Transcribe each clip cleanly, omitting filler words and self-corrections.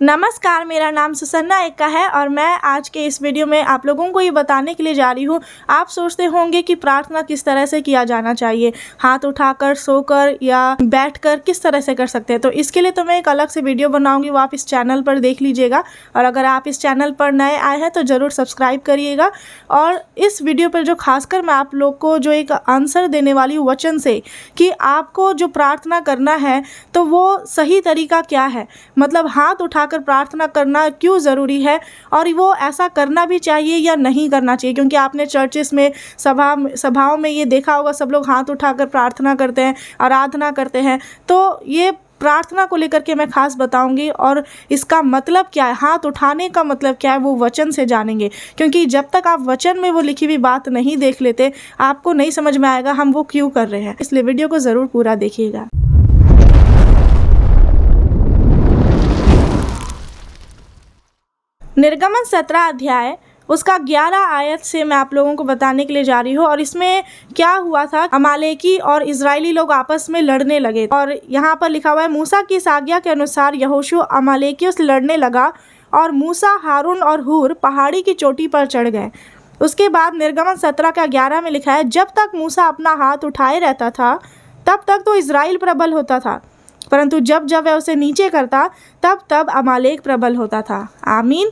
नमस्कार, मेरा नाम सुसन्ना एक्का है और मैं आज के इस वीडियो में आप लोगों को ये बताने के लिए जा रही हूँ। आप सोचते होंगे कि प्रार्थना किस तरह से किया जाना चाहिए, हाथ उठाकर, सोकर या बैठकर किस तरह से कर सकते हैं। तो इसके लिए तो मैं एक अलग से वीडियो बनाऊंगी, वो आप इस चैनल पर देख लीजिएगा। और अगर आप इस चैनल पर नए आए हैं तो ज़रूर सब्सक्राइब करिएगा। और इस वीडियो पर जो खासकर मैं आप लोग को जो एक आंसर देने वाली हूँ वचन से कि आपको जो प्रार्थना करना है तो वो सही तरीका क्या है, मतलब हाथ उठा कर प्रार्थना करना क्यों ज़रूरी है और वो ऐसा करना भी चाहिए या नहीं करना चाहिए। क्योंकि आपने चर्चेस में सभाओं में ये देखा होगा, सब लोग हाथ उठाकर प्रार्थना करते हैं, आराधना करते हैं। तो ये प्रार्थना को लेकर के मैं खास बताऊंगी और इसका मतलब क्या है, हाथ उठाने का मतलब क्या है, वो वचन से जानेंगे। क्योंकि जब तक आप वचन में वो लिखी हुई बात नहीं देख लेते, आपको नहीं समझ में आएगा हम वो क्यों कर रहे हैं। इसलिए वीडियो को ज़रूर पूरा देखिएगा। निर्गमन 17 अध्याय उसका 11 आयत से मैं आप लोगों को बताने के लिए जा रही हूँ। और इसमें क्या हुआ था, अमालेकी और इजरायली लोग आपस में लड़ने लगे। और यहाँ पर लिखा हुआ है, मूसा की इस आज्ञा के अनुसार यहोशू अमालेकियों से लड़ने लगा और मूसा, हारून और हूर पहाड़ी की चोटी पर चढ़ गए। उसके बाद निर्गमन 17 का 11 में लिखा है, जब तक मूसा अपना हाथ उठाए रहता था तब तक तो इजराइल प्रबल होता था, परंतु जब जब वह उसे नीचे करता तब तब अमालेक प्रबल होता था। आमीन।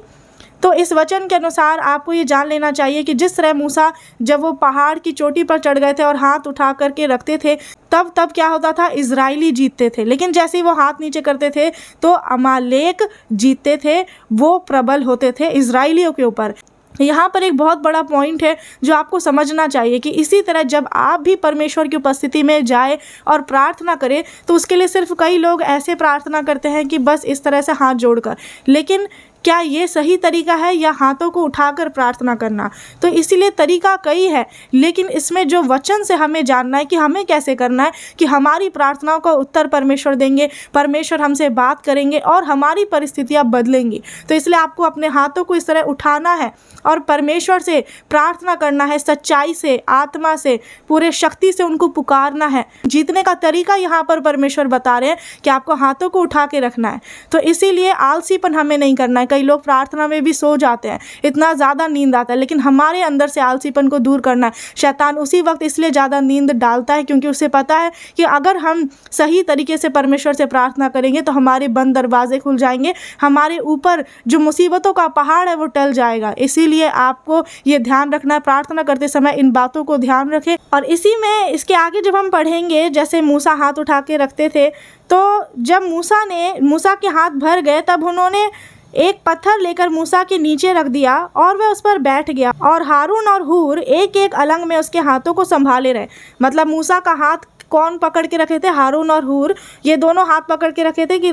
तो इस वचन के अनुसार आपको ये जान लेना चाहिए कि जिस तरह मूसा जब वो पहाड़ की चोटी पर चढ़ गए थे और हाथ उठा करके रखते थे, तब क्या होता था, इजरायली जीतते थे। लेकिन जैसे ही वो हाथ नीचे करते थे तो अमालेक जीतते थे, वो प्रबल होते थे इजरायलियों के ऊपर। यहाँ पर एक बहुत बड़ा पॉइंट है जो आपको समझना चाहिए कि इसी तरह जब आप भी परमेश्वर की उपस्थिति में जाए और प्रार्थना करें तो उसके लिए सिर्फ कई लोग ऐसे प्रार्थना करते हैं कि बस इस तरह से हाथ जोड़कर, लेकिन क्या ये सही तरीका है या हाथों को उठाकर प्रार्थना करना? तो इसीलिए तरीका कई है, लेकिन इसमें जो वचन से हमें जानना है कि हमें कैसे करना है कि हमारी प्रार्थनाओं का उत्तर परमेश्वर देंगे, परमेश्वर हमसे बात करेंगे और हमारी परिस्थितियां बदलेंगी। तो इसलिए आपको अपने हाथों को इस तरह उठाना है और परमेश्वर से प्रार्थना करना है, सच्चाई से, आत्मा से, पूरे शक्ति से उनको पुकारना है। जीतने का तरीका यहाँ पर परमेश्वर बता रहे हैं कि आपको हाथों को उठा के रखना है। तो इसीलिए आलसीपन हमें नहीं करना है। कई लोग प्रार्थना में भी सो जाते हैं, इतना ज़्यादा नींद आता है, लेकिन हमारे अंदर से आलसीपन को दूर करना है। शैतान उसी वक्त इसलिए ज़्यादा नींद डालता है क्योंकि उसे पता है कि अगर हम सही तरीके से परमेश्वर से प्रार्थना करेंगे तो हमारे बंद दरवाजे खुल जाएंगे, हमारे ऊपर जो मुसीबतों का पहाड़ है वो टल जाएगा। इसीलिए आपको ये ध्यान रखना है, प्रार्थना करते समय इन बातों को ध्यान रखें। और इसी में इसके आगे जब हम पढ़ेंगे, जैसे मूसा हाथ उठा के रखते थे, तो जब मूसा के हाथ भर गए तब उन्होंने एक पत्थर लेकर मूसा के नीचे रख दिया और वह उस पर बैठ गया और हारून और हूर एक एक अलंग में उसके हाथों को संभाले रहे। मतलब मूसा का हाथ कौन पकड़ के रखे थे? हारून और हूर, ये दोनों हाथ पकड़ के रखे थे कि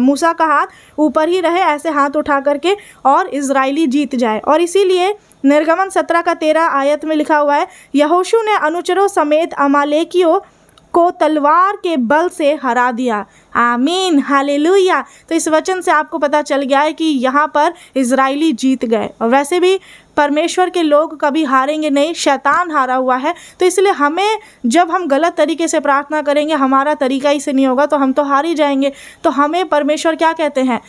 मूसा का हाथ ऊपर ही रहे, ऐसे हाथ उठा करके, और इजरायली जीत जाए। और इसीलिए निर्गमन 17 का 13 आयत में लिखा हुआ है, यहोशू ने अनुचरों समेत अमालेकियों को तलवार के बल से हरा दिया। आमीन, हालेलुया। तो इस वचन से आपको पता चल गया है कि यहाँ पर इजरायली जीत गए। और वैसे भी परमेश्वर के लोग कभी हारेंगे नहीं, शैतान हारा हुआ है। तो इसलिए हमें, जब हम गलत तरीके से प्रार्थना करेंगे, हमारा तरीका ही से नहीं होगा, तो हम तो हार ही जाएंगे। तो हमें परमेश्वर क्या कहते हैं?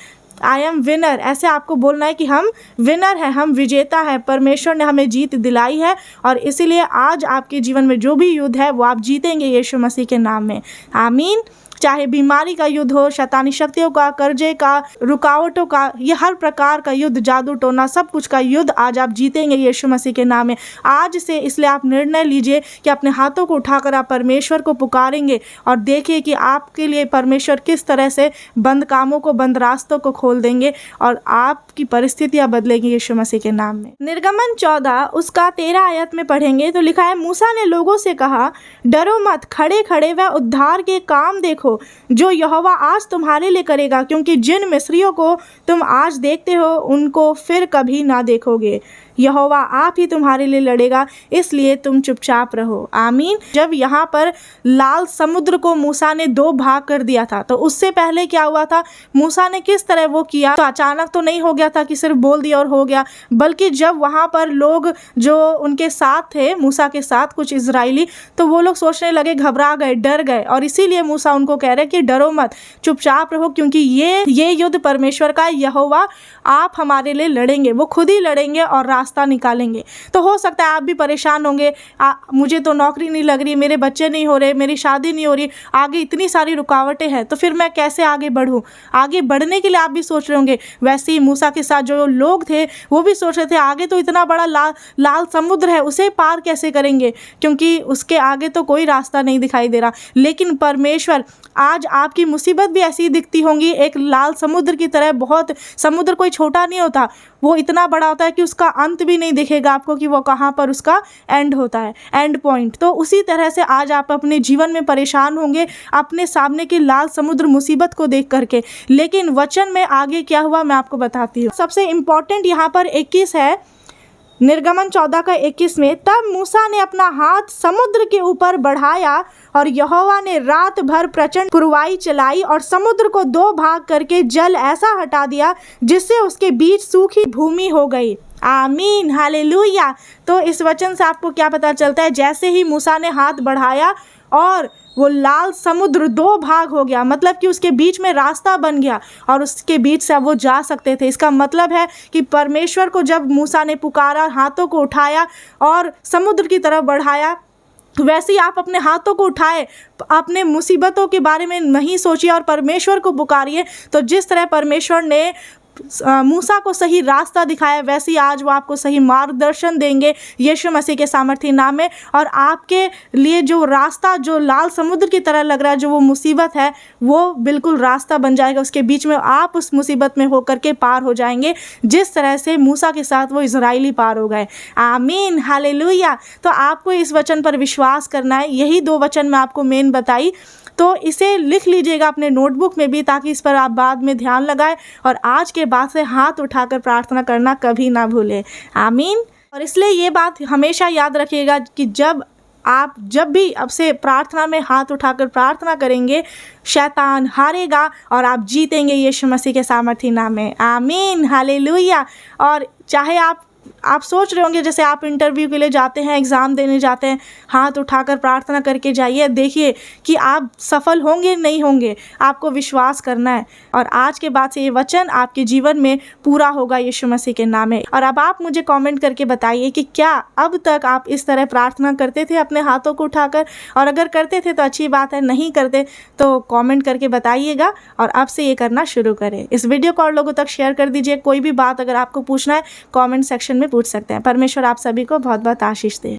I am winner. ऐसे आपको बोलना है कि हम विनर हैं, हम विजेता हैं, परमेश्वर ने हमें जीत दिलाई है। और इसीलिए आज आपके जीवन में जो भी युद्ध है वो आप जीतेंगे यीशु मसीह के नाम में। आमीन। चाहे बीमारी का युद्ध हो, शैतानी शक्तियों का, कर्जे का, रुकावटों का, ये हर प्रकार का युद्ध, जादू टोना, सब कुछ का युद्ध आज आप जीतेंगे यीशु मसीह के नाम में आज से। इसलिए आप निर्णय लीजिए कि अपने हाथों को उठाकर आप परमेश्वर को पुकारेंगे और देखिए कि आपके लिए परमेश्वर किस तरह से बंद कामों को, बंद रास्तों को खोल देंगे और आपकी परिस्थितियां बदलेंगी यीशु मसीह के नाम में। निर्गमन 14 उसका 13 आयत में पढ़ेंगे तो लिखा है, मूसा ने लोगों से कहा, डरो मत, खड़े खड़े वह उद्धार के काम देखो जो यहोवा आज तुम्हारे लिए करेगा, क्योंकि जिन मिस्रियों को तुम आज देखते हो उनको फिर कभी ना देखोगे। यहोवा आप ही तुम्हारे लिए लड़ेगा, इसलिए तुम चुपचाप रहो। आमीन। जब यहाँ पर लाल समुद्र को मूसा ने 2 भाग कर दिया था, तो उससे पहले क्या हुआ था, मूसा ने किस तरह वो किया, तो अचानक तो नहीं हो गया था कि सिर्फ बोल दिया और हो गया, बल्कि जब वहाँ पर लोग जो उनके साथ थे, मूसा के साथ कुछ इजराइली, तो वो लोग सोचने लगे, घबरा गए, डर गए, और इसीलिए मूसा उनको कह रहे कि डरो मत, चुपचाप रहो, क्योंकि ये युद्ध परमेश्वर का है। यहोवा आप हमारे लिए लड़ेंगे, वो खुद ही लड़ेंगे और रास्ता निकालेंगे। तो हो सकता है आप भी परेशान होंगे, मुझे तो नौकरी नहीं लग रही, मेरे बच्चे नहीं हो रहे, मेरी शादी नहीं हो रही, आगे इतनी सारी रुकावटें हैं, तो फिर मैं कैसे आगे बढ़ूँ। आगे बढ़ने के लिए आप भी सोच रहे होंगे। वैसे ही मूसा के साथ जो लोग थे वो भी सोच रहे थे, आगे तो इतना बड़ा लाल समुद्र है, उसे पार कैसे करेंगे, क्योंकि उसके आगे तो कोई रास्ता नहीं दिखाई दे रहा। लेकिन परमेश्वर, आज आपकी मुसीबत भी ऐसी दिखती होंगी, एक लाल समुद्र की तरह। बहुत समुद्र कोई छोटा नहीं होता, वो इतना बड़ा होता है कि उसका अंत भी नहीं दिखेगा आपको कि वो कहाँ पर उसका एंड होता है, एंड पॉइंट। तो उसी तरह से आज आप अपने जीवन में परेशान होंगे अपने सामने की लाल समुद्र मुसीबत को देख करके। लेकिन वचन में आगे क्या हुआ मैं आपको बताती हूँ। सबसे इम्पोर्टेंट यहाँ पर 21 है, निर्गमन 14 का 21 में, तब मूसा ने अपना हाथ समुद्र के ऊपर बढ़ाया और यहोवा ने रात भर प्रचंड पुरवाई चलाई और समुद्र को 2 भाग करके जल ऐसा हटा दिया जिससे उसके बीच सूखी भूमि हो गई। आमीन, हालेलुया। तो इस वचन से आपको क्या पता चलता है, जैसे ही मूसा ने हाथ बढ़ाया और वो लाल समुद्र 2 भाग हो गया, मतलब कि उसके बीच में रास्ता बन गया और उसके बीच से वो जा सकते थे। इसका मतलब है कि परमेश्वर को जब मूसा ने पुकारा, हाथों को उठाया और समुद्र की तरफ बढ़ाया, वैसे ही आप अपने हाथों को उठाए, अपने मुसीबतों के बारे में नहीं सोचिए और परमेश्वर को पुकारिए। तो जिस तरह परमेश्वर ने मूसा को सही रास्ता दिखाया, वैसे ही आज वो आपको सही मार्गदर्शन देंगे यीशु मसीह के सामर्थी नाम में। और आपके लिए जो रास्ता जो लाल समुद्र की तरह लग रहा है, जो वो मुसीबत है, वो बिल्कुल रास्ता बन जाएगा, उसके बीच में आप उस मुसीबत में होकर के पार हो जाएंगे, जिस तरह से मूसा के साथ वो इजराइली पार हो गए। आमीन, हालेलुया। तो आपको इस वचन पर विश्वास करना है। यही 2 वचन मैं आपको मेन बताई, तो इसे लिख लीजिएगा अपने नोटबुक में भी, ताकि इस पर आप बाद में ध्यान लगाएं और आज के बाद से हाथ उठाकर प्रार्थना करना कभी ना भूलें। आमीन। और इसलिए ये बात हमेशा याद रखिएगा कि जब भी अब से प्रार्थना में हाथ उठाकर प्रार्थना करेंगे, शैतान हारेगा और आप जीतेंगे यीशु मसीह के सामर्थी नाम में। आमीन, हालेलुया। और चाहे आप सोच रहे होंगे, जैसे आप इंटरव्यू के लिए जाते हैं, एग्ज़ाम देने जाते हैं, हाथ उठाकर प्रार्थना करके जाइए, देखिए कि आप सफल होंगे नहीं होंगे, आपको विश्वास करना है। और आज के बाद से ये वचन आपके जीवन में पूरा होगा यीशु मसीह के नाम में। और अब आप मुझे कमेंट करके बताइए कि क्या अब तक आप इस तरह प्रार्थना करते थे अपने हाथों को उठाकर, और अगर करते थे तो अच्छी बात है, नहीं करते तो कमेंट करके बताइएगा और अब से ये करना शुरू करें। इस वीडियो को और लोगों तक शेयर कर दीजिए। कोई भी बात अगर आपको पूछना है कमेंट सेक्शन में पूछ सकते हैं। परमेश्वर आप सभी को बहुत बहुत आशीष दे।